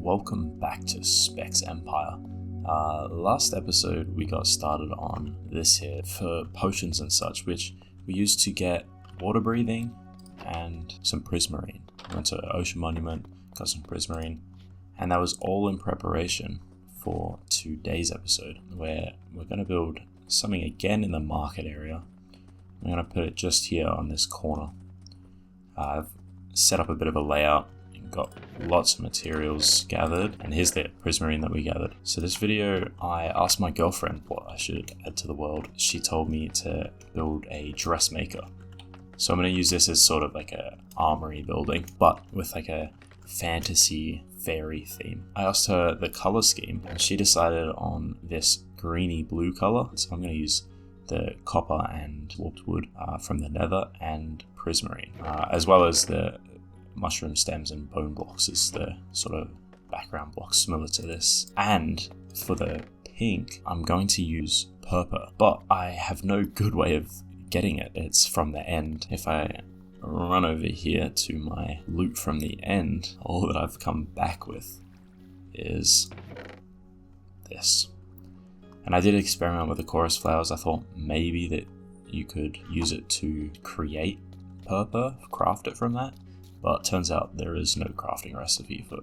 welcome back to Speck's Empire. Last episode we got started on this here for potions and such, which we used to get water breathing and some prismarine. Went to Ocean Monument, got some prismarine, and that was all in preparation for today's episode, where we're going to build something again in the market area. I'm going to put it just here on this corner. I've set up a bit of a layout and got lots of materials gathered, and here's the prismarine that we gathered. So this video, I asked my girlfriend what I should add to the world. She told me to build a dressmaker. So I'm going to use this as sort of like a armory building, but with like a fantasy fairy theme. I asked her the color scheme and she decided on this greeny blue color. So I'm going to use the copper and warped wood from the nether and prismarine, as well as the mushroom stems and bone blocks as the sort of background blocks similar to this. And for the pink, I'm going to use purple, but I have no good way of getting it. It's from the end. If I run over here to my loot from the end, all that I've come back with is this. And I did experiment with the chorus flowers. I thought maybe that you could use it to create purple, craft it from that, but turns out there is no crafting recipe for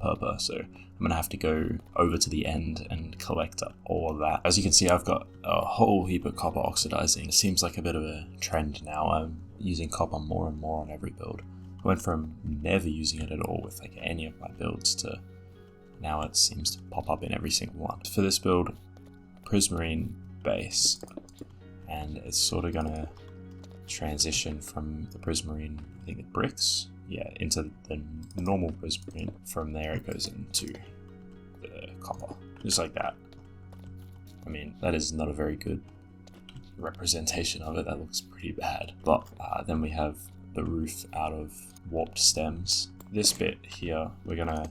purple, so I'm gonna have to go over to the end and collect up all of that. As you can see, I've got a whole heap of copper oxidizing. It seems like a bit of a trend now. I'm using copper more and more on every build. I went from never using it at all with like any of my builds to now it seems to pop up in every single one. For this build, prismarine base, and it's sort of gonna transition from the prismarine, I think the bricks, into the normal prismarine. From there it goes into the copper, just like that. I mean, that is not a very good representation of it. That looks pretty bad. But then we have the roof out of warped stems. This bit here, we're gonna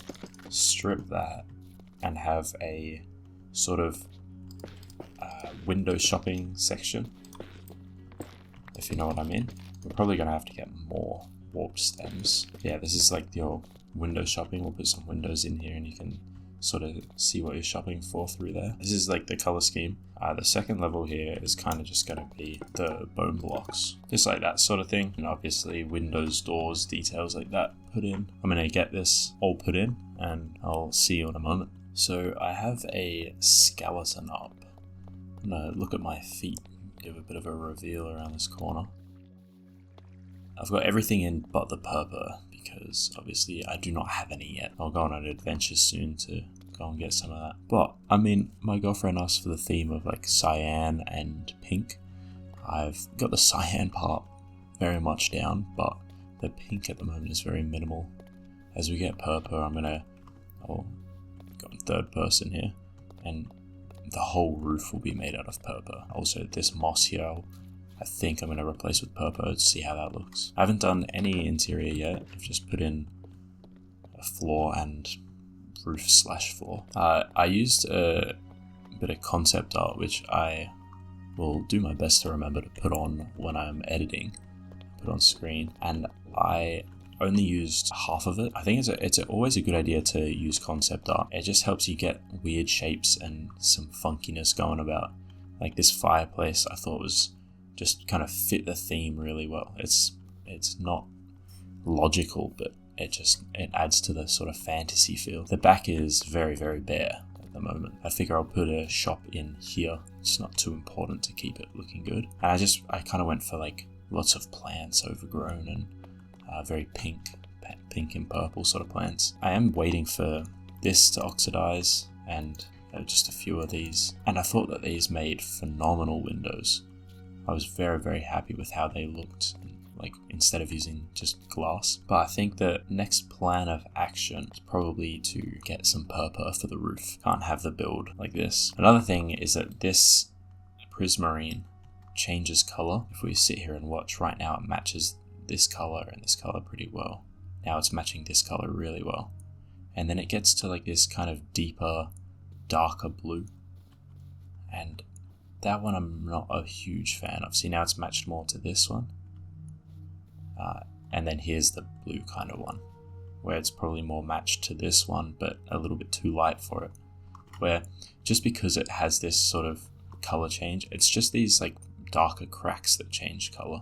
strip that and have a sort of window shopping section, if you know what I mean. We're probably gonna have to get more warped stems. Yeah, this is like your window shopping. We'll put some windows in here and you can sort of see what you're shopping for through there. This is like the color scheme. The second level here is kind of just going to be the bone blocks, just like that sort of thing, and obviously windows, doors, details like that put in. I'm going to get this all put in and I'll see you in a moment. So I have a skeleton up. I'm going to look at my feet, give a bit of a reveal around this corner. I've got everything in but the purple, because obviously I do not have any yet. I'll go on an adventure soon to go and get some of that. But I mean, my girlfriend asked for the theme of like cyan and pink. I've got the cyan part very much down, but the pink at the moment is very minimal. As we get purple, I'll go in third person here, and the whole roof will be made out of purple. Also, this moss here, I think I'm going to replace with purple to see how that looks. I haven't done any interior yet. I've just put in a floor and roof/floor. I used a bit of concept art, which I will do my best to remember to put on when I'm editing, put on screen, and I only used half of it. I think it's always a good idea to use concept art. It just helps you get weird shapes and some funkiness going about. Like this fireplace, I thought was just kind of fit the theme really well. It's not logical, but it adds to the sort of fantasy feel. The back is very, very bare at the moment. I figure I'll put a shop in here. It's not too important to keep it looking good. And I kind of went for like lots of plants, overgrown and very pink and purple sort of plants. I am waiting for this to oxidize and just a few of these. And I thought that these made phenomenal windows. I was very, very happy with how they looked, like instead of using just glass. But I think the next plan of action is probably to get some purple for the roof. Can't have the build like this. Another thing is that this prismarine changes color. If we sit here and watch right now, it matches this color and this color pretty well. Now it's matching this color really well. And then it gets to like this kind of deeper, darker blue. And that one I'm not a huge fan of. See, now it's matched more to this one. And then here's the blue kind of one. where it's probably more matched to this one, but a little bit too light for it. Where just because it has this sort of color change, it's just these like darker cracks that change color.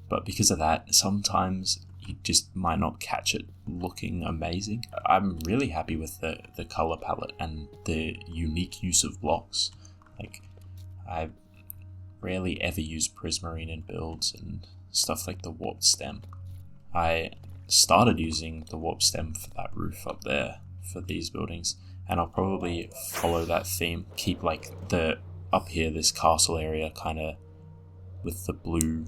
But because of that, sometimes you just might not catch it looking amazing. I'm really happy with the color palette and the unique use of blocks. Like, I rarely ever use prismarine in builds and stuff like the warped stem. I started using the warped stem for that roof up there for these buildings, and I'll probably follow that theme. Keep like the up here, this castle area kind of with the blue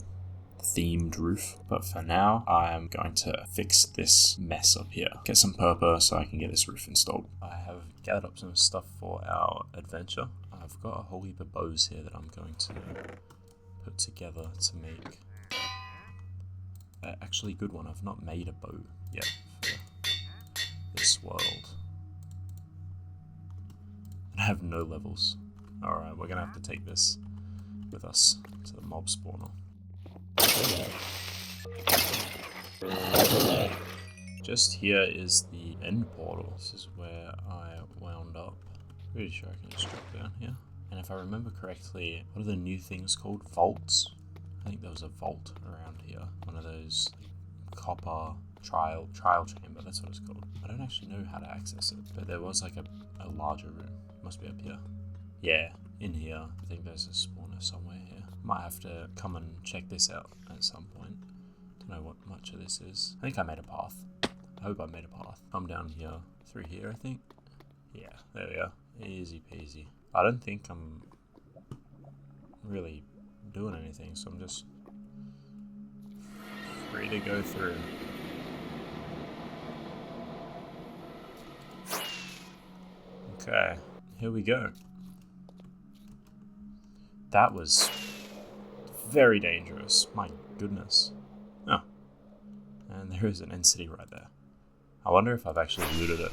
themed roof. But for now, I'm going to fix this mess up here. Get some purple so I can get this roof installed. I have gathered up some stuff for our adventure. I've got a whole heap of bows here that I'm going to put together to make actually good one. I've not made a bow yet for this world. And I have no levels. Alright, we're gonna have to take this with us to the mob spawner. Just here is the end portal. This is where I wound up. Pretty sure I can just drop down here. And if I remember correctly, what are the new things called? Vaults? I think there was a vault around here. One of those copper trial chamber, that's what it's called. I don't actually know how to access it, but there was like a larger room. Must be up here. Yeah, in here. I think there's a spawner somewhere here. Might have to come and check this out at some point. Don't know what much of this is. I think I made a path. I hope I made a path. Come down here, through here I think. Yeah, there we go. Easy peasy. I don't think I'm really doing anything, so I'm just free to go through. Okay, here we go. That was very dangerous, my goodness. Oh, and there is an end city right there. I wonder if I've actually looted it.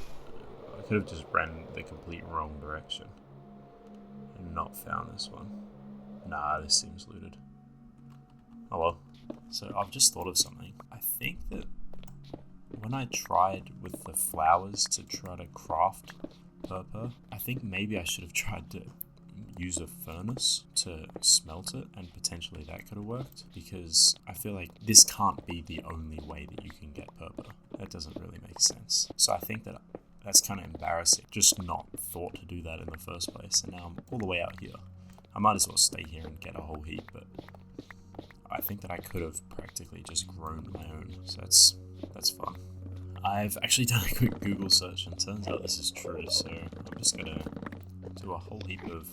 I could have just ran the complete wrong direction and not found this one. Nah, this seems looted. Oh well. So I've just thought of something. I think that when I tried with the flowers to try to craft purple, I think maybe I should have tried to use a furnace to smelt it, and potentially that could have worked, because I feel like this can't be the only way that you can get purple. That doesn't really make sense. So I think that that's kind of embarrassing, just not thought to do that in the first place, and now I'm all the way out here. I might as well stay here and get a whole heap, but I think that I could have practically just grown my own, so that's fun. I've actually done a quick Google search and turns out this is true, so I'm just gonna do a whole heap of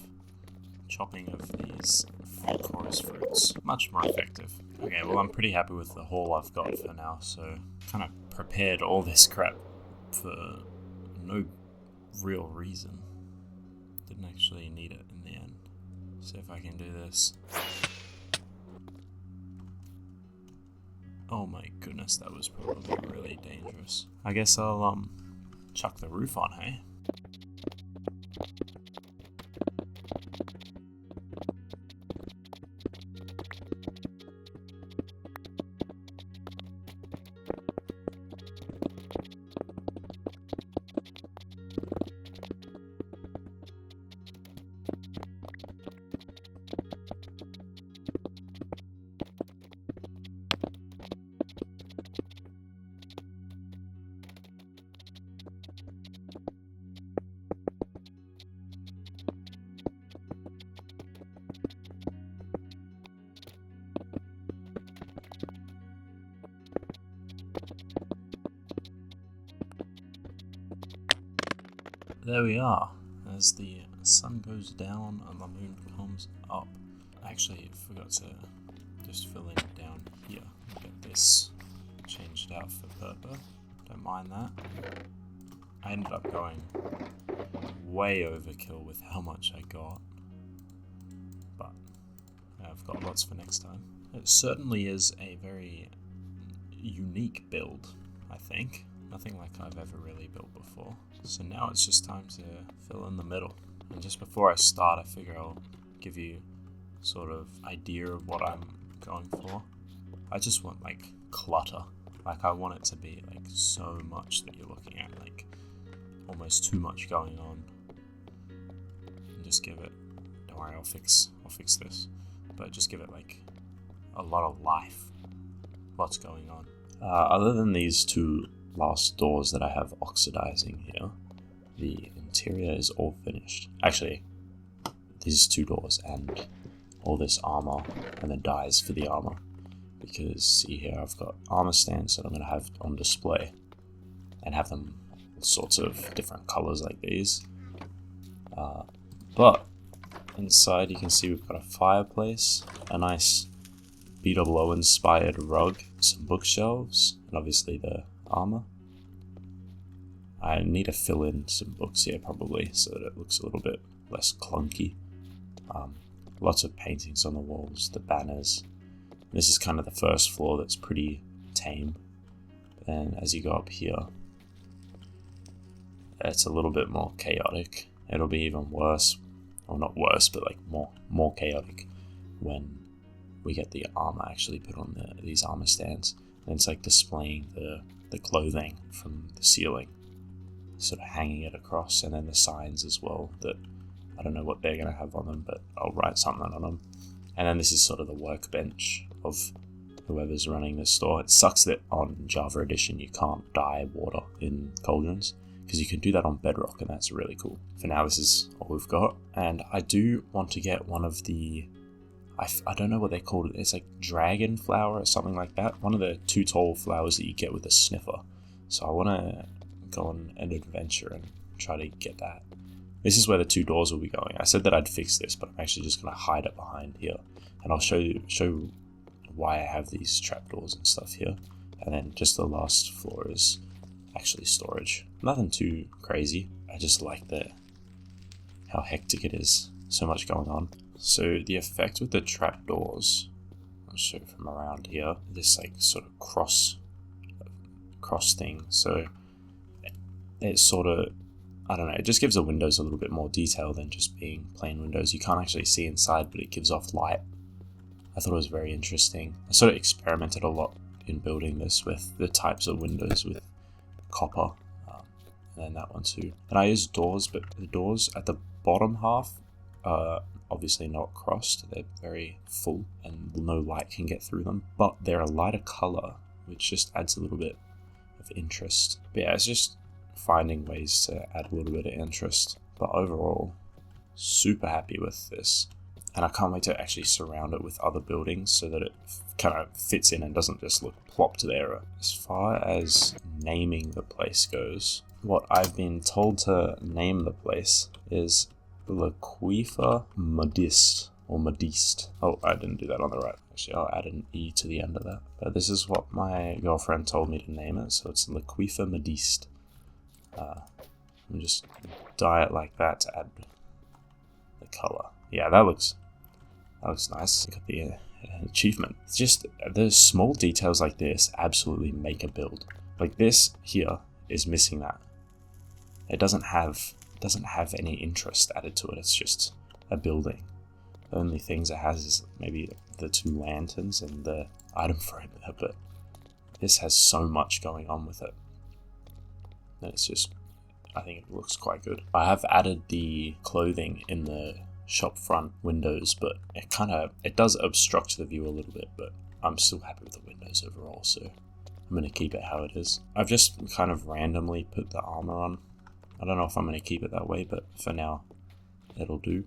chopping of these chorus fruits. Much more effective. Okay, well I'm pretty happy with the haul I've got for now, so kind of prepared all this crap for no real reason. Didn't actually need it in the end. See if I can do this. Oh my goodness, that was probably really dangerous. I guess I'll chuck the roof on, hey? There we are, as the sun goes down and the moon comes up. I actually forgot to just fill in down here. Get this changed out for purple. Don't mind that. I ended up going way overkill with how much I got, but I've got lots for next time. It certainly is a very unique build, I think. Nothing like I've ever really built before. So now it's just time to fill in the middle. And just before I start, I figure I'll give you sort of idea of what I'm going for. I just want like clutter. Like, I want it to be like so much that you're looking at, like almost too much going on. And just give it, don't worry, I'll fix this. But just give it like a lot of life. What's going on? Other than these two last doors that I have oxidizing here, the interior is all finished. Actually, these two doors and all this armor and the dies for the armor. Because see here, I've got armor stands that I'm going to have on display and have them all sorts of different colors like these. But inside you can see we've got a fireplace, a nice BOO inspired rug, some bookshelves, and obviously the armor. I need to fill in some books here probably so that it looks a little bit less clunky. Lots of paintings on the walls, the banners. This is kind of the first floor that's pretty tame. And as you go up here, it's a little bit more chaotic. It'll be even worse, or not worse, but like more chaotic when we get the armor actually put on these armor stands. And it's like displaying the clothing from the ceiling, sort of hanging it across, and then the signs as well that I don't know what they're going to have on them, but I'll write something on them. And then this is sort of the workbench of whoever's running this store. It sucks that on Java Edition you can't dye water in cauldrons, because you can do that on Bedrock, and that's really cool. For now, this is all we've got. And I do want to get one of the, I don't know what they called it. It's like dragon flower or something like that. One of the two tall flowers that you get with a sniffer. So I want to go on an adventure and try to get that. This is where the two doors will be going. I said that I'd fix this, but I'm actually just going to hide it behind here. And I'll show why I have these trapdoors and stuff here. And then just the last floor is actually storage. Nothing too crazy. I just like how hectic it is. So much going on. So the effect with the trapdoors, I'll show from around here. This like sort of cross thing. So it sort of, I don't know, it just gives the windows a little bit more detail than just being plain windows. You can't actually see inside, but it gives off light. I thought it was very interesting. I sort of experimented a lot in building this with the types of windows with copper, and then that one too. And I used doors, but the doors at the bottom half are obviously not crossed. They're very full and no light can get through them, but they're a lighter color, which just adds a little bit of interest. But yeah, it's just finding ways to add a little bit of interest. But overall, super happy with this. And I can't wait to actually surround it with other buildings so that it kind of fits in and doesn't just look plopped there. As far as naming the place goes, what I've been told to name the place is Lequifa Modiste, or Modiste. Oh, I didn't do that on the right. Actually, I'll add an E to the end of that. But this is what my girlfriend told me to name it, so it's Lequifa Modiste. And just dye it like that to add the color. Yeah, that looks nice. Got the achievement. It's just the small details like this absolutely make a build. Like this here is missing that. It doesn't have any interest added to it. It's just a building. The only things it has is maybe the two lanterns and the item frame there, but this has so much going on with it. And it's just, I think it looks quite good. I have added the clothing in the shop front windows, but it does obstruct the view a little bit, but I'm still happy with the windows overall, so I'm going to keep it how it is. I've just kind of randomly put the armor on. I don't know if I'm going to keep it that way, but for now it'll do.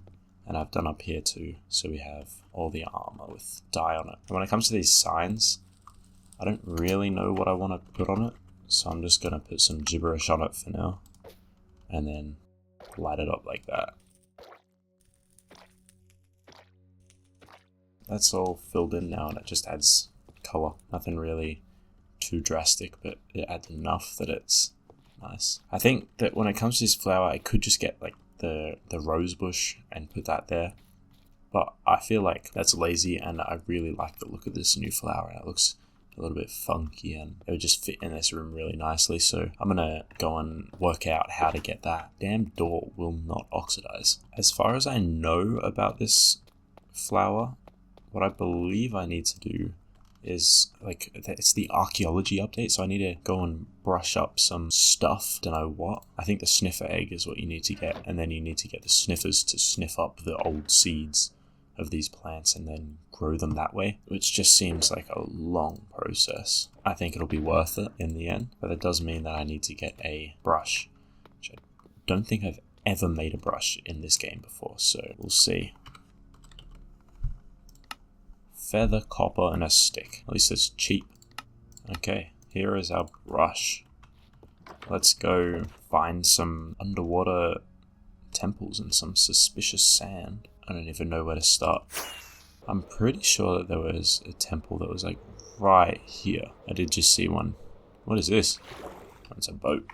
And I've done up here too, so we have all the armor with dye on it. And when it comes to these signs, I don't really know what I want to put on it, so I'm just going to put some gibberish on it for now, and then light it up like that. That's all filled in now, and it just adds color. Nothing really too drastic, but it adds enough that it's nice. I think that when it comes to this flower, I could just get like the rose bush and put that there, but I feel like that's lazy, and I really like the look of this new flower. It looks a little bit funky, and it would just fit in this room really nicely, so I'm gonna go and work out how to get that. Damn door will not oxidize. As far as I know about this flower, what I believe I need to do is like, it's the archaeology update, so I need to go and brush up some stuff. Don't know what. I think the sniffer egg is what you need to get, and then you need to get the sniffers to sniff up the old seeds of these plants and then grow them that way, which just seems like a long process. I think it'll be worth it in the end, but it does mean that I need to get a brush, which I don't think I've ever made a brush in this game before, so we'll see. Feather, copper, and a stick. At least it's cheap. Okay, here is our brush. Let's go find some underwater temples and some suspicious sand. I don't even know where to start. I'm pretty sure that there was a temple that was like right here. I did just see one. What is this? Oh, it's a boat.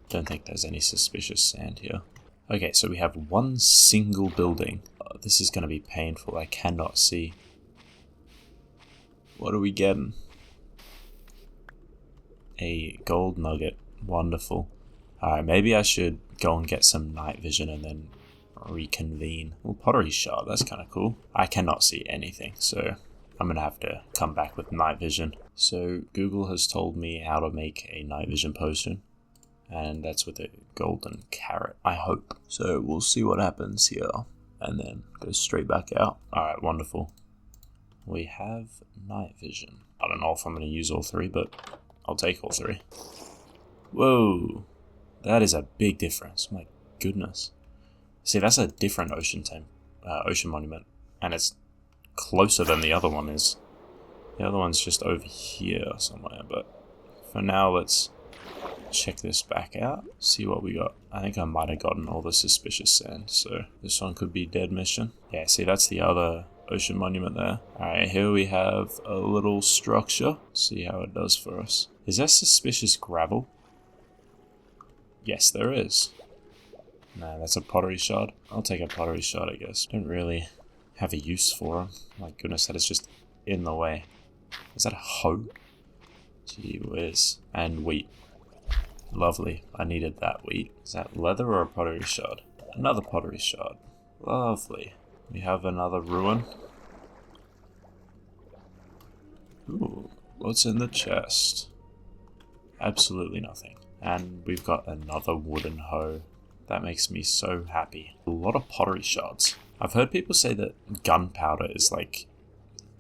Don't think there's any suspicious sand here. Okay, so we have one single building. Oh, this is going to be painful. I cannot see. What are we getting? A gold nugget. Wonderful. Alright, maybe I should go and get some night vision and then reconvene. Well, pottery shard, that's kind of cool. I cannot see anything, so I'm gonna have to come back with night vision. So Google has told me how to make a night vision potion, and that's with a golden carrot, I hope. So we'll see what happens here, and then go straight back out. Alright, wonderful. We have night vision. I don't know if I'm going to use all three, but I'll take all three. Whoa, that is a big difference. My goodness. See, that's a different ocean monument, and it's closer than the other one is. The other one's just over here somewhere, but for now, let's check this back out, see what we got. I think I might have gotten all the suspicious sand, so this one could be dead mission. Yeah, see, that's the other ocean monument there. Alright, here we have a little structure. See how it does for us. Is there suspicious gravel? Yes, there is. Nah, that's a pottery shard. I'll take a pottery shard, I guess. Don't really have a use for them. My goodness, that is just in the way. Is that a hoe? Gee whiz. And wheat. Lovely. I needed that wheat. Is that leather or a pottery shard? Another pottery shard. Lovely. We have another ruin. Ooh, what's in the chest? Absolutely nothing. And we've got another wooden hoe. That makes me so happy. A lot of pottery shards. I've heard people say that gunpowder is like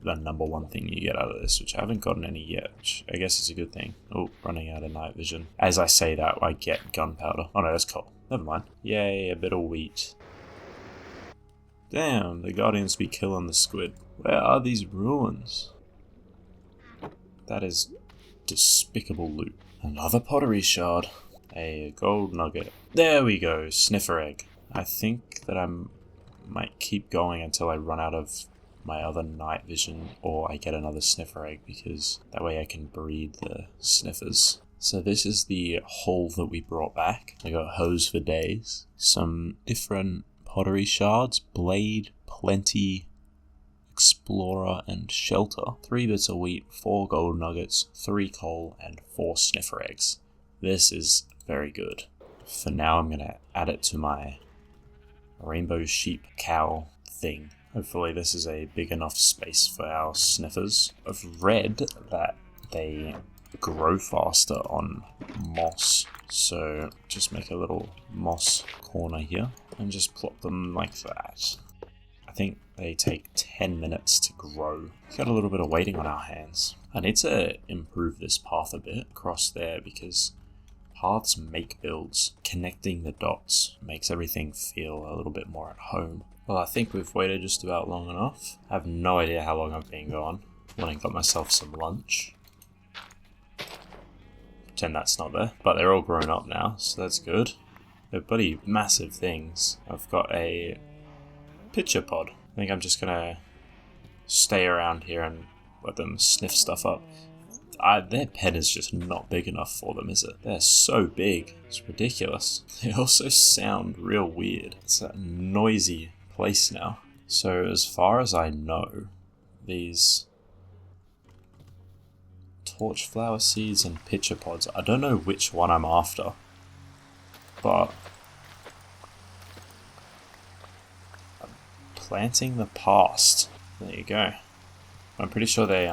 the #1 thing you get out of this, which I haven't gotten any yet, which I guess is a good thing. Oh, running out of night vision. As I say that, I get gunpowder. Oh no, that's coal. Never mind. Yay, a bit of wheat. Damn, the Guardians be killing the squid. Where are these ruins? That is despicable loot. Another pottery shard. A gold nugget. There we go, sniffer egg. I think that I might keep going until I run out of my other night vision, or I get another sniffer egg, because that way I can breed the sniffers. So this is the haul that we brought back. I got hose for days. Some different pottery shards, blade, plenty, explorer, and shelter. 3 bits of wheat, 4 gold nuggets, 3 coal, and 4 sniffer eggs. This is very good. For now, I'm going to add it to my rainbow sheep cow thing. Hopefully this is a big enough space for our sniffers. I've read that they grow faster on moss, so just make a little moss corner here and just plop them like that. I think they take 10 minutes to grow. Got a little bit of waiting on our hands. I need to improve this path a bit across there, because paths make builds. Connecting the dots makes everything feel a little bit more at home. Well, I think we've waited just about long enough. I have no idea how long I've been gone. Went and got myself some lunch. Pretend that's not there. But they're all grown up now, so that's good. They're bloody massive things. I've got a pitcher pod. I think I'm just gonna stay around here and let them sniff stuff up. Their pen is just not big enough for them, is it? They're so big. It's ridiculous. They also sound real weird. It's a noisy place now. So as far as I know, these torchflower seeds and pitcher pods, I don't know which one I'm after, but I'm planting the past. There you go. I'm pretty sure they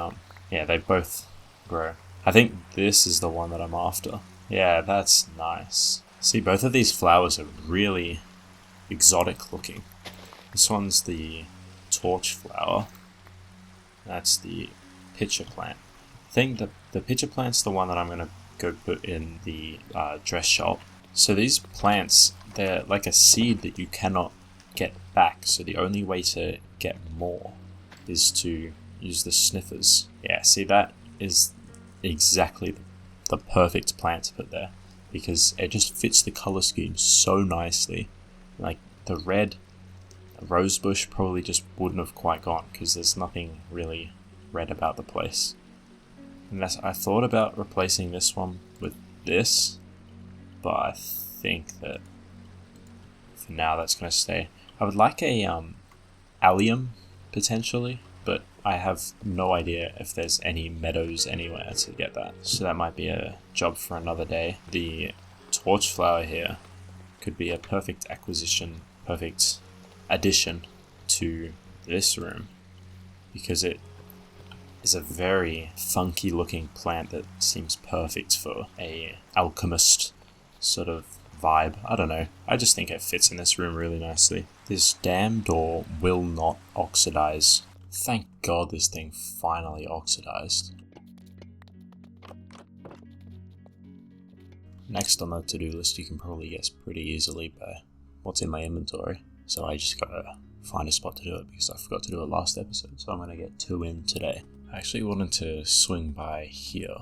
Yeah, they both grow. I think this is the one that I'm after. Yeah, that's nice. See, both of these flowers are really exotic looking. This one's the torch flower. That's the pitcher plant. I think the pitcher plant's the one that I'm going to go put in the dress shop. So these plants, they're like a seed that you cannot get back. So the only way to get more is to use the sniffers. Yeah, see, that is exactly the perfect plant to put there, because it just fits the color scheme so nicely. Like the red rose bush probably just wouldn't have quite gone, because there's nothing really red about the place. Unless I thought about replacing this one with this, but I think that for now that's going to stay. I would like a allium potentially, but I have no idea if there's any meadows anywhere to get that. So that might be a job for another day. The torch flower here could be a perfect acquisition, perfect addition to this room, because it is a very funky looking plant that seems perfect for a alchemist sort of vibe. I don't know. I just think it fits in this room really nicely. This damn door will not oxidize. Thank God this thing finally oxidized. Next on the to-do list, you can probably guess pretty easily by what's in my inventory. So I just gotta find a spot to do it, because I forgot to do it last episode. So I'm gonna get 2 in today. I actually wanted to swing by here,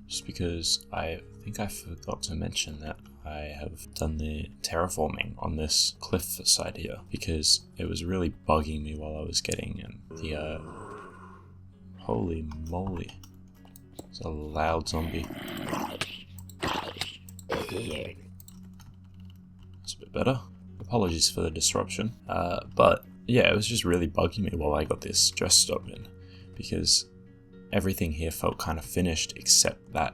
just because I think I forgot to mention that I have done the terraforming on this cliff side here, because it was really bugging me while I was getting in the holy moly, it's a loud zombie. It's a bit better. Apologies for the disruption, but yeah, it was just really bugging me while I got this dress up in, because everything here felt kind of finished, except that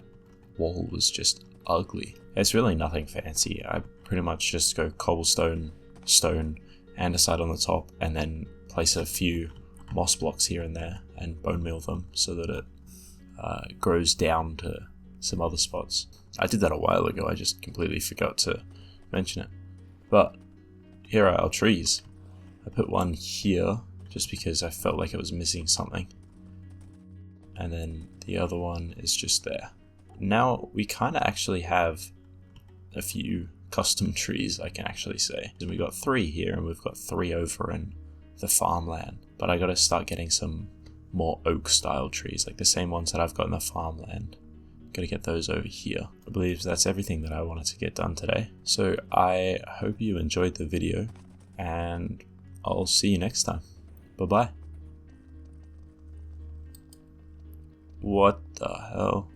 wall was just ugly. It's really nothing fancy. I pretty much just go cobblestone, stone, andesite on the top, and then place a few moss blocks here and there and bone meal them so that it grows down to some other spots. I did that a while ago, I just completely forgot to mention it. But here are our trees. I put one here just because I felt like it was missing something. And then the other one is just there. Now we kind of actually have a few custom trees, I can actually say. And we got 3 here, and we've got 3 over in the farmland. But I gotta start getting some more oak style trees, like the same ones that I've got in the farmland. Gotta get those over here. I believe that's everything that I wanted to get done today. So I hope you enjoyed the video, and I'll see you next time. Bye bye. What the hell?